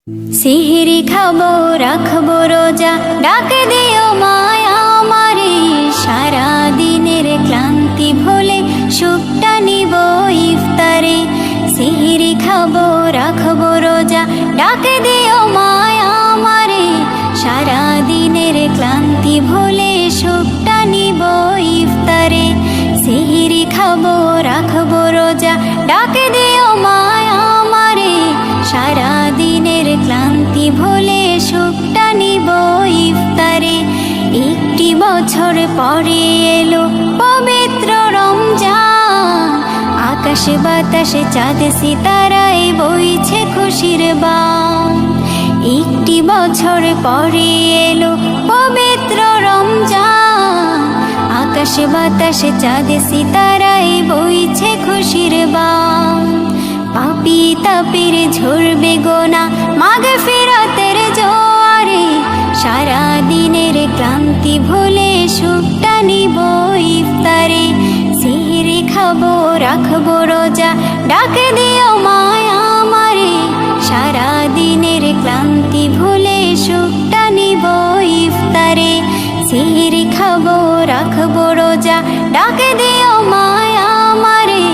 সিহরি খাবো রাখবো রোজা, ডাকে দিও মায়া আমারে, সারা দিনের ক্লান্তি ভুলে সুখটা নিব ইফতারে। সিহরি খাবো রাখবো রোজা, ডাকে দিও মায়া আমারে, সারা দিনের ক্লান্তি ভুলে সুখটা নিব ইফতারে। সিহরি খাবো রাখবো রোজা, ডাকে দিও মায়া আমারে, সারা দিনের ক্লান্তি ভুলে সুখটা নিব ইফতারে। একটি বছর পরে এলো পবিত্র রমজান, আকাশে বাতাসে চাঁদ সিতারায় বইছে খুশির বান। একটি বছর পরে এলো পবিত্র রমজান, আকাশে বাতাসে চাঁদ সিতারায় বইছে খুশির বান। পাপী তাপির ঝরবে গোনা মাগফিরাতের জোয়ারে, সারা দিনের ক্লান্তি ভুলে সুখটা নিব ইফতারে। সিহরি খাবো রাখবো রোজা, ডাকে দিও মায়া আমারে, সারা দিনের ক্লান্তি ভুলে সুখটা নিব ইফতারে। সিহরি খাবো রাখবো রোজা, ডাকে দিও মায়া আমারে,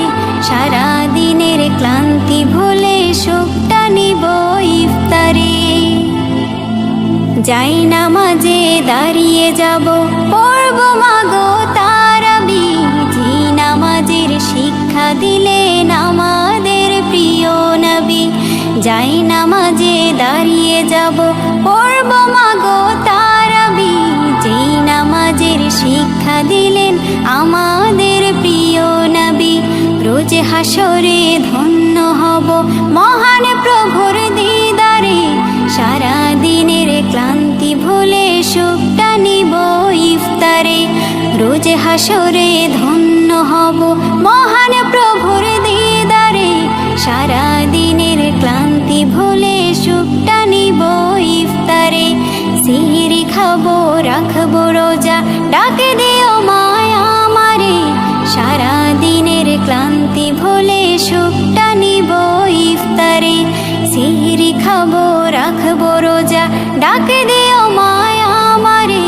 সারা দিনের ক্লান্তি ভুলে সুখটা নিব ইফতারে। যাই নামাজে দাঁড়িয়ে যাব, পড়ব মাগো তারাবি, যে নামাজের শিক্ষা দিলেন আমাদের প্রিয় নবী। যাই নামাজে দাঁড়িয়ে যাব, পড়ব মাগো তারাবি, যে নামাজের শিক্ষা দিলেন আমাদের প্রিয় নবী। রোজ হাসরে ধন্য হব মহান প্রভুর দিদারে, সারা দিনের ক্লান্তি ভুলে সুখটা নিব ইফতারে। রোজ হাসরে ধন্য হব মহান প্রভুর দিদারে, সারা দিনের ক্লান্তি ভুলে সুখটা নিব ইফতারে। সিহরি খাবো রাখবো রোজা, ডাকে দিও মায়া আমারে, সারা দিনের ক্লান্তি ভুলে সুখটা নিব ইফতারে। সিহরি খাবো রাখবো রোজা, ডাকে দিও মায়া আমারে,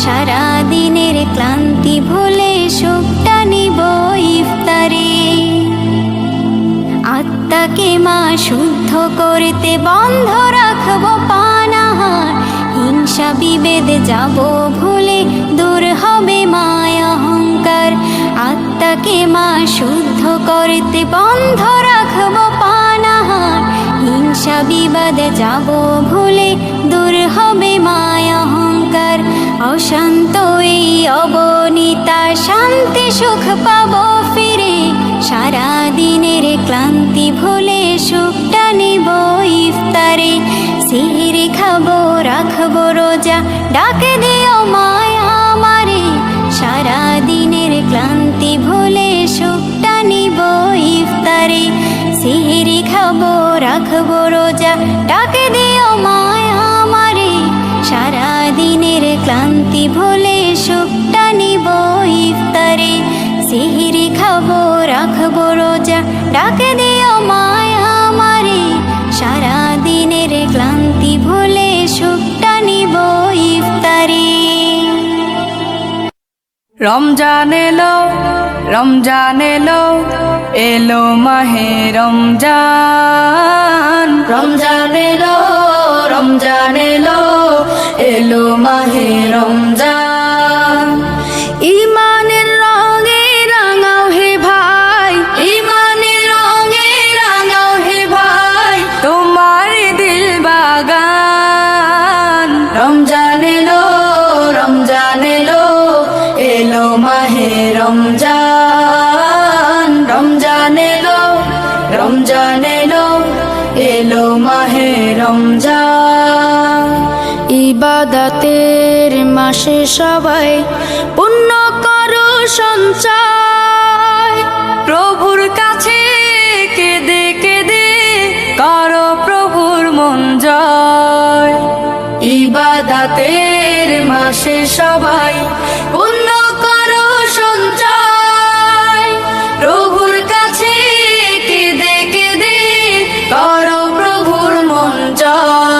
সারা দিনের ক্লান্তি ভুলে সুখটা নিব ইফতারে। আত্মাকে মা শুদ্ধ করতে বন্ধ রাখবো পানাহার, হিংসা বিভেদ যাব ভুলে দূর হবে মায়া অহংকার। আত্মাকে মা শুদ্ধ করতে বন্ধ রাখবো পানাহার, হিংসা বিবাদ যাব ভুলে দূর হবে মায়া অহংকার। অশান্ত এই অবনীতা শান্তি সুখ পাবো ফিরে, সারা দিনের ক্লান্তি ভুলে সুখটা নিব ইফতারে। সিহরি খাবো রাখবো রোজা, ডাকে দিও মায়া আমারে, সারা দিনের ক্লান্তি ভুলে সুখটা নিব ইফতারে। সিহরি খাবো রাখবো রোজা, ডাকে দিও মায়া আমারে, সারা দিনের ক্লান্তি ভুলে সুখটা নিব ইফতারে। সিহরি খাবো রাখবো রোজা, ডাকে দিও মায়া আমারে, সারা দিনের ক্লান্তি ভুলে সুখটা নিব ইফতারে। রমজান এলো, রমজান এলো, এলো মাহে রমজান। রমজান এলো, রমজান এলো, এলো মাহে রমজান। ইমানের রঙে রাঙাও হে ভাই, ইমানের রঙে রাঙাও হে ভাই, তোমার দিল বাগান। রমজান এলো, রমজান এলো, এলো মাহে রমজান। রমজান এলো, রমজান এলো, এলো মাহে রমজান। ইবাদতের মাসে সবাই পুণ্য করো সঞ্চয়, প্রভুর কাছে কেঁদে কেঁদে করো প্রভুর মন জয়। ইবাদতের মাসে সবাই পুণ্য করো সঞ্চয়, প্রভুর কাছে কেঁদে কেঁদে করো প্রভুর মন জয়।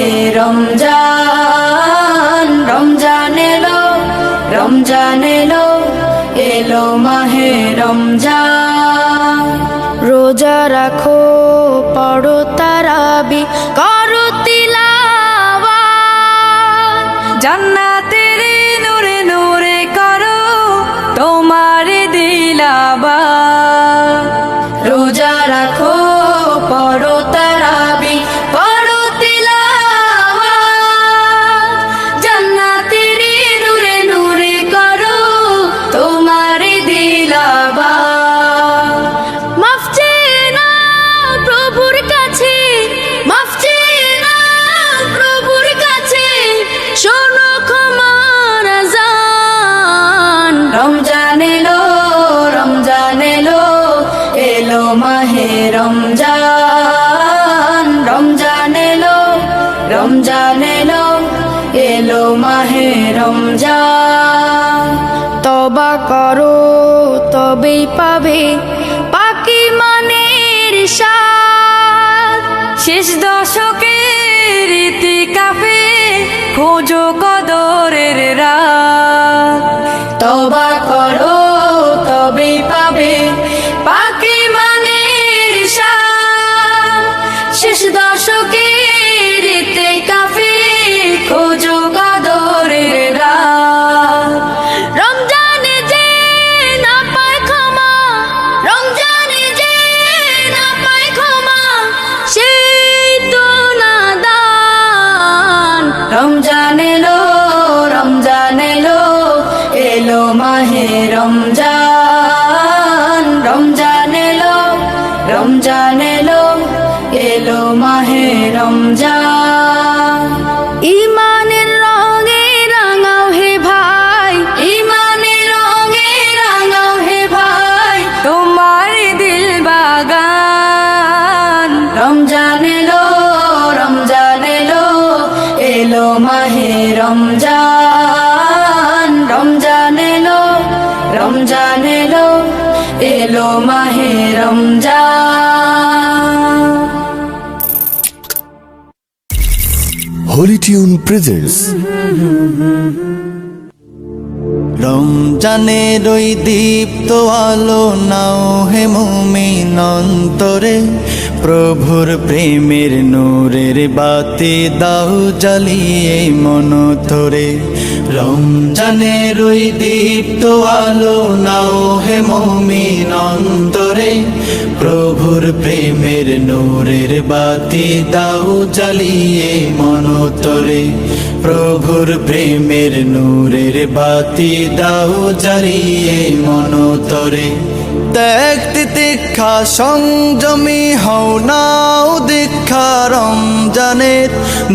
মাহে রমজান, রমজান এলো, রমজান এলো, এলো মাহে রমজান। রোজা রাখো, পড়ো তারাবি, করো তিলাওয়াত, জান্নাতের নূরে নূরে করো তোমার দিলাবাত। রোজা রাখো, পড়ো তারাবি, করো তিলাওয়াত, জান্নাতের নূরে নূরে করো তোমার দিলাবাত। মাফ চেয়ে নাও প্রভুর কাছে, মাফ চেয়ে নাও প্রভুর কাছে, শোনো ক্ষমার আযান। রমজান এলো, রমজান এলো, এলো মাহে রমজান, রমজান এলো, রমজান এলো, এলো মাহে রমজান। তওবা করো তবেই পাবে পাকি মানের স্বাদ, শেষ দশকের ইতিকাফে খোঁজো কদরের রাত। তওবা করো তবেই পাবে পাকি মানের স্বাদ, শেষ দশকের ইতিকাফে খোঁজো কদরের রাত। রমজানে যে না পায় ক্ষমা, রমজানে যে না পায় ক্ষমা, সেই তো নাদান। রমজান এলো, রমজান এলো, এলো মাহে রমজান, রমজান এলো, রমজান এলো, এলো মাহে রমজান। ইমানের রঙে রাঙাও হে ভাই, ইমানের রঙে রাঙাও হে ভাই, তোমার দিল বাগান। রমজান এলো, রমজান এলো, এলো মাহে রমজান, রমজান এলো, রমজান এলো, এলো মাহে রমজান। হোলি টিউন প্রেজেন্টস রমজানের ওই দীপ্ত আলো নাও হে মুমিন অন্তরে, প্রভুর প্রেমের নূরের বাতি দাও জ্বালিয়ে মন ধরে। রমজানের ওই দীপ্ত আলো নাও হে মুমিন অন্তরে, প্রভুর প্রেমের নূরের বাতি দাও জ্বালিয়ে মন ধরে। প্রভুর প্রেমের নূরের বাতি দাও জ্বালিয়ে মন ধরে। ত্যাগ তিতিক্ষা সংযমী হও নাও দীক্ষা রমজানের,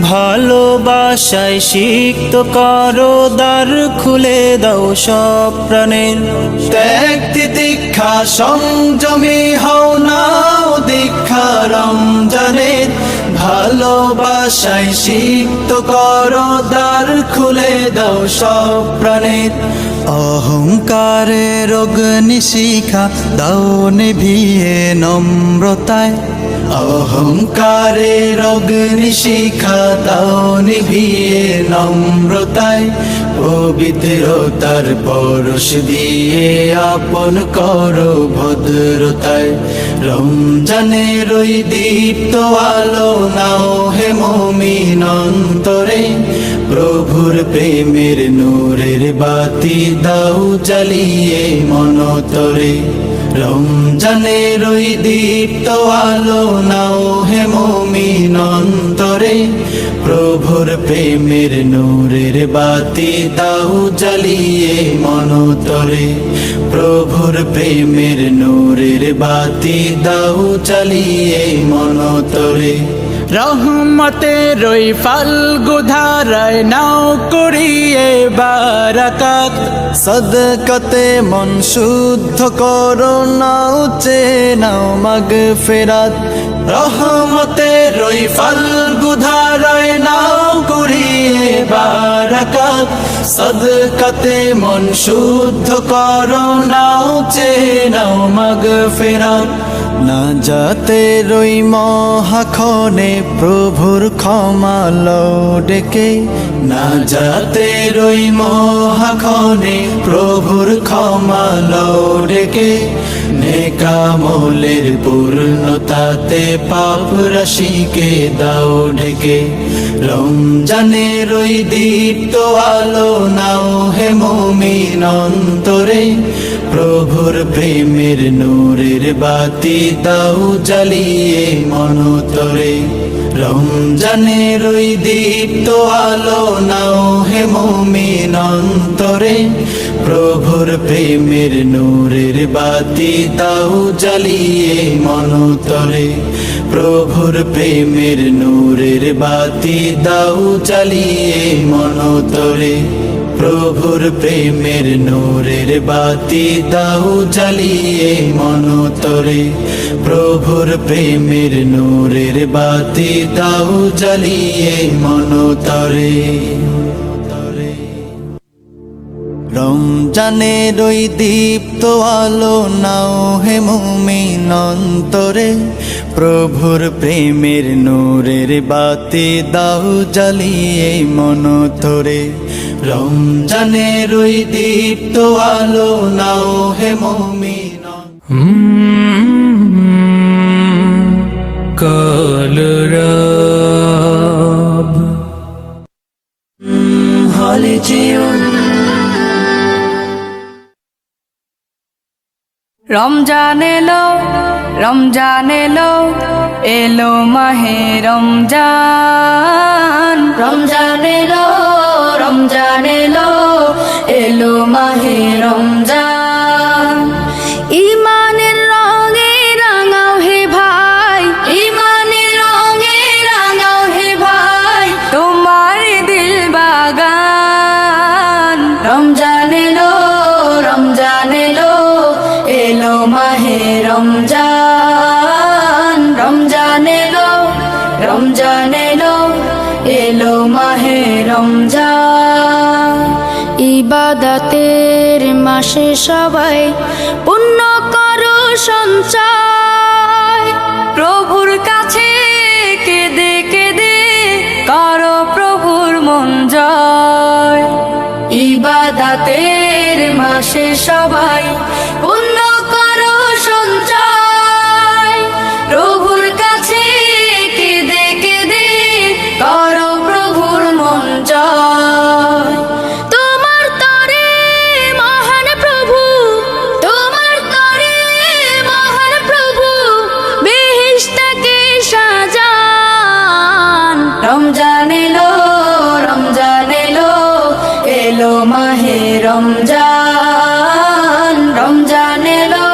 ভালোবাসায় সিক্ত করো দ্বার খুলে দাও সব প্রাণের। ত্যাগ তিতিক্ষা সংযমী হও নাও দীক্ষা রমজানের, ভালোবাসায় সিক্ত করো দ্বার খুলে দাও সব প্রাণের। অহংকারের অগ্নিশিখা দাও নিভিয়ে নম্রতায়, অহংকারের অগ্নিশিখা দাও নিভিয়ে নম্রতায়। পবিত্রতার পরশ দিয়ে আপন করো ভদ্রতায়। রমজানের ওই দীপ্ত আলো নাও হে মুমিন অন্তরে, প্রভুর প্রেমের নূরের বাতি দাও জ্বালিয়ে মন তরে। রমজানের ওই দীপ্ত আলো নাও হে মুমিন অন্তরে, প্রভুর প্রেমের নূরের বাতি দাও জ্বালিয়ে মন তরে। প্রভুর প্রেমের নূরের বাতি দাও জ্বালিয়ে মন তরে। রহমতের ওই ফাল্গু ধারায় নাও করিয়ে বারাকাত, সদকাতে মন শুদ্ধ করো নাও চে নাও মাগফিরাত। রহমতের ওই ফাল্গু ধারায় নাও করিয়ে বারাকাত, সদকাতে মন শুদ্ধ করো, নাও চেয়ে নাও মাগফিরাত। না যাতে রই মহাক্ষণে প্রভুর ক্ষমা লও ডেকে, না যাতে রই মহাক্ষণে প্রভুর ক্ষমা লও ডেকে। নেকামলের পূর্ণতাতে পাপ রাশিকে দাও ঢেকে। রমজানের ওই দীপ্ত আলো নাও হে মুমিন অন্তরে, প্রভুর প্রেমের নূরের বাতি দাও জ্বালিয়ে মনতরে। রমজানের ওই দীপ্ত আলো নাও হে মুমিন অন্তরে, প্রভুর প্রেমের নূরের বাতি দাও জ্বালিয়ে মনতরে। প্রভুর প্রেমের নূরের বাতি দাও জ্বালিয়ে মনতরে। প্রভুর প্রেমের নূরের বাতি দাও জ্বালিয়ে মনতরে। প্রভুর প্রেমের নূরের বাতি দাও জ্বালিয়ে মনতরে। রমজানের ওই দীপ্ত আলো নাও হে মুমিন অন্তরে, প্রভুর প্রেমের নূরের বাতি দাও জ্বালিয়ে মনতরে। রমজানের ওই দীপ্ত আলো নাও হে মুমিন। কলরব হলে জীবন। রমজান এলো, রমজান এলো, এলো মাহে রমজান। রমজান এলো, রমজান এলো, এলো মাহে রমজান। ইমানের রঙে রাঙাও হে ভাই, ইমানের রঙে রাঙাও হে ভাই, তোমার দিল বাগান। রমজান এলো, রমজান এলো, এলো মাহে রমজান। রমজান এলো, রমজান এলো, এলো মাহে রমজান। ইবাদতের মাসে সবাই পুণ্য করো সঞ্চয়, প্রভুর কাছে কেঁদে কেঁদে করো প্রভুর মন জয়। ইবাদতের মাসে সবাই পুণ্য করো সঞ্চয়, প্রভুর কাছে কেঁদে কেঁদে করো প্রভুর মন জয়। তোমার তরে মহান প্রভু, তোমার তরে মহান প্রভু, বেহেশতকে সাজান। রমজান এলো, রমজান এলো, এলো মাহে রমজান। রমজান এলো,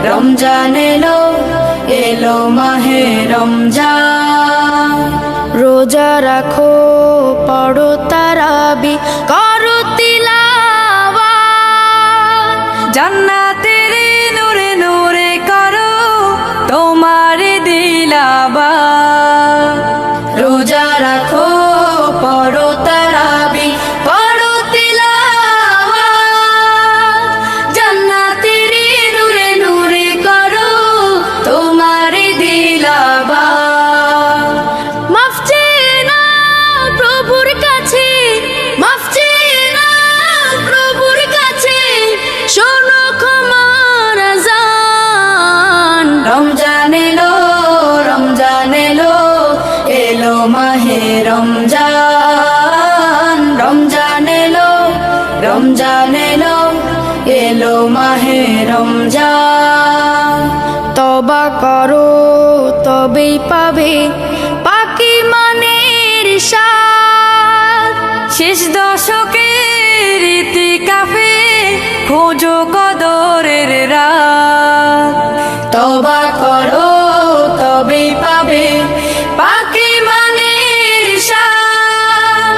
রমজান এলো, এলো মাহে রমজান। রোজা রাখো, পড়ো তারাবি, করো তিলাওয়াত, জান্নাতের নূরে নূরে করো তোমার দিলাবাত। রোজা রাখো, পড়ো তারাবি, পড়ো তিলাওয়াত, জান্নাতের নূরে নূরে করো তোমার দিলাবাত। মাফ চেয়ে নাও প্রভুর কাছে, মাফ চেয়ে নাও প্রভুর কাছে, শোনো ক্ষমার আযান। রমজান এলো, রমজান এলো, এলো মাহে রমজান। রমজান এলো, রমজান এলো, এলো মাহে রমজান। তওবা করো তবেই পাবে পাকি মানের স্বাদ, শেষ দশকের ইতিকাফে খোঁজো কদরের রাত। তওবা করো তবেই পাবে পাকি মানের স্বাদ,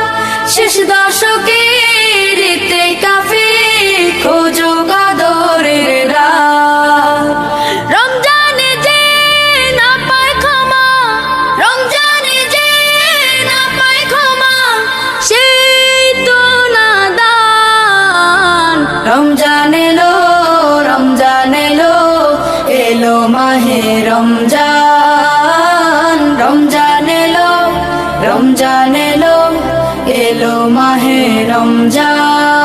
শেষ দশকের ইতিকাফে খোঁজো কদরের রাত। রমজানে যে না পায় ক্ষমা, রমজানে যে না পায় ক্ষমা, সেই তো নাদান। রমজান এলো, এলো মাহে রমজান।